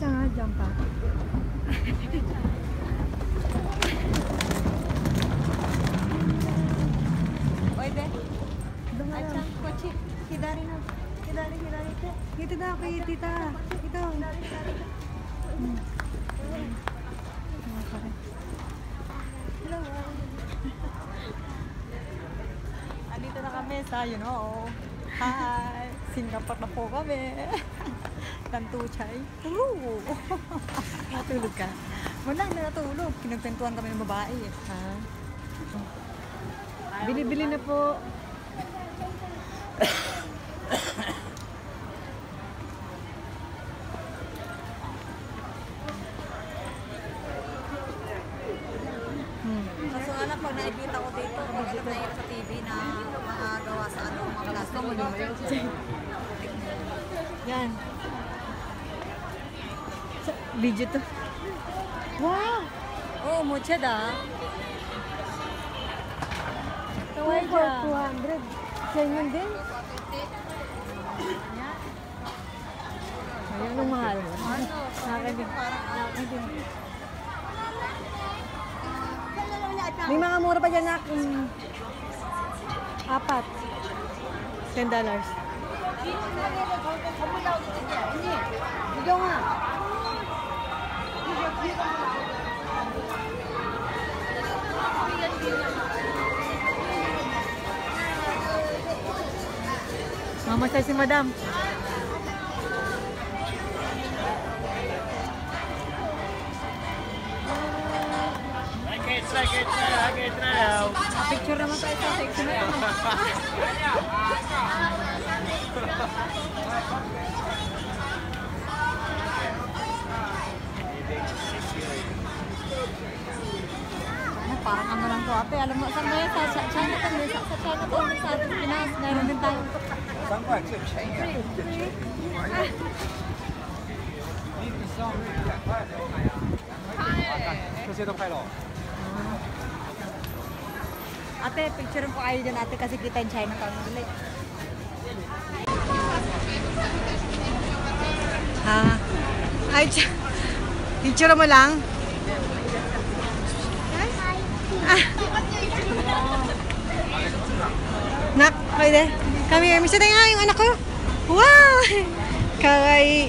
Isa nga dyan pa. Pwede. Acha, kochi. Hidari na. Hidari. Dito na kay tita. Ito. Andito na kami sa, hi! Singapore na po kami. Tantuchay. Natulog ka? Wala, natulog. Kinagpentuhan kami ng babae. Ha? Bili-bili na po. Kaso alam, pag naibita ko dito, pag na sa TV na mga gawa sa mga classroom. Yan. Video to. Wow! Oh, mucha da. Tawag for 200. Ganyan din. Ayun ang mahal. Akin din. May mga mura pa dyan na apat. $10. Ikaw nga. Mamasay si madam. Picture naman tayo sa section na yun. Parang ano lang to, ate. Alam mo, saan ba yun? Sa Chinatown, sa Chinatown, sa Pinas. Meron din tayo. 3块最便宜了，这些都拍了。 Ate, picture po kayo dyan, ate, kasi kita yung Chinatown. Dali. Ha? Ay, picture mo lang? Nak, pwede. Kami, misa tayo nga yung anak ko. Wow! Kawaii.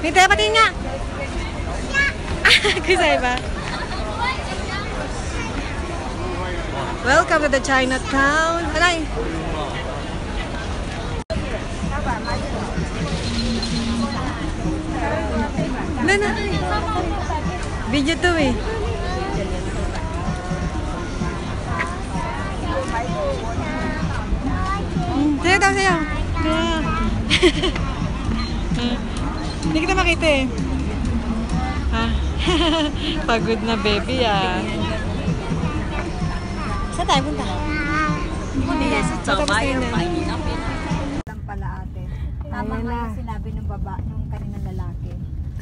Nita, patingin nga. Kusay ba? Welcome to the Chinatown. Alay. Na. Video to eh. Sayo daw, sayo. Hindi kita makita eh. Pagod na baby ah. Saan tayo punta? Hindi, sa bayan pa. Lang pala ate. Tama nga yung sinabi ng nung kaninang lalaki.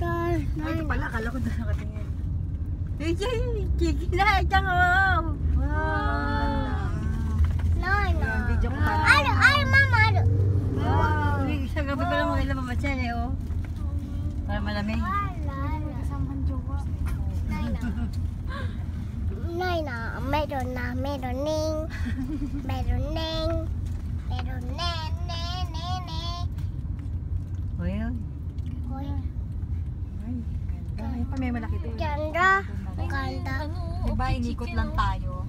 Ito pala, akala ko doon nakatingin. Kikila, itang wow! Video ko para. Mama, Wow! Sa gabi pa lang mga ilang mamatyan eh, oh. Para malamig. Này là mẹ đồ nè ninh mẹ đồ nè Oh, yun. ôi Ganda. Ayun pa, may malaki doon. ganda ganda Diba, inikot lang tayo.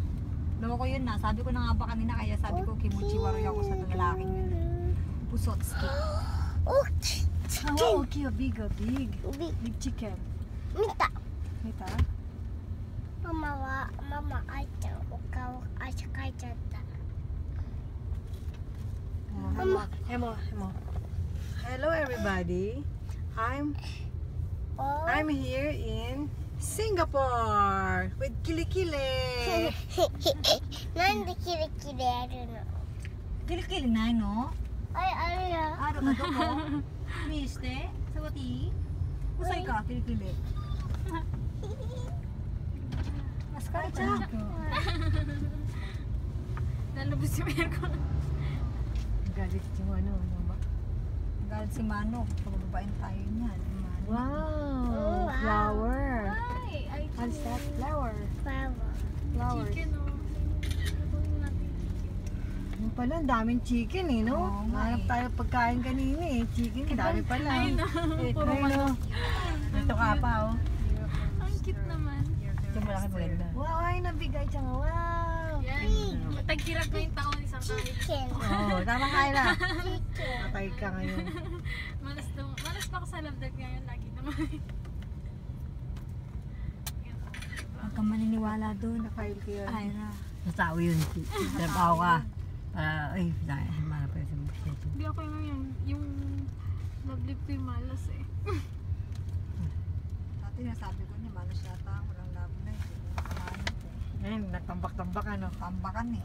Loko ko yun na. Sabi ko na nga ba kanina, kaya sabi ko kimuchi waroy ako sa lalaking yun. Pusotski. oh Oh, okay, big. Big chicken. mita Mita? mama aja ukau aja kacata Emo. Hello everybody. I'm here in Singapore with Kilikili.なんでキレキレやるの Kilikili na, no? あれや Aro ka doko? Miste? Sawati? Usay ka, kilikili. Mas ka ito. Nalabas yung aircon. Galit si Mano, ano ba? Galit si Mano. Pagbababain tayo niyan. Wow! flower. Ay, ay, What's that? Flower. Flower. Flowers. chicken, oh. Gagawin natin. Yung pala, ang daming chicken eh, no? Oo nga Hanap eh. tayo pagkain kanina eh. Chicken, dami pala. Ay, no. Puro Ay, no. manok. Ito ka pa, oh. Ang cute naman. Ito malaki maganda. Wow, ay nabigay siya nga. Wow! Yan. Tagkirap na yung taon isang kain. Chicken. Oo, tama kain na. Chicken. Patay ka ngayon. Malas pa ako sa love dog ngayon. Lagi naman. Huwag kang maniniwala doon. Na-file ko yun. Ay na. Sa tao yun. Trabaho ka. Ay, mana pa yun sa mga ito. Hindi ako yung love live ko yung malas eh. Dati nasabi ko niya, malas yata, walang love life. Ngayon, nagtambak-tambak ano. Tambakan eh.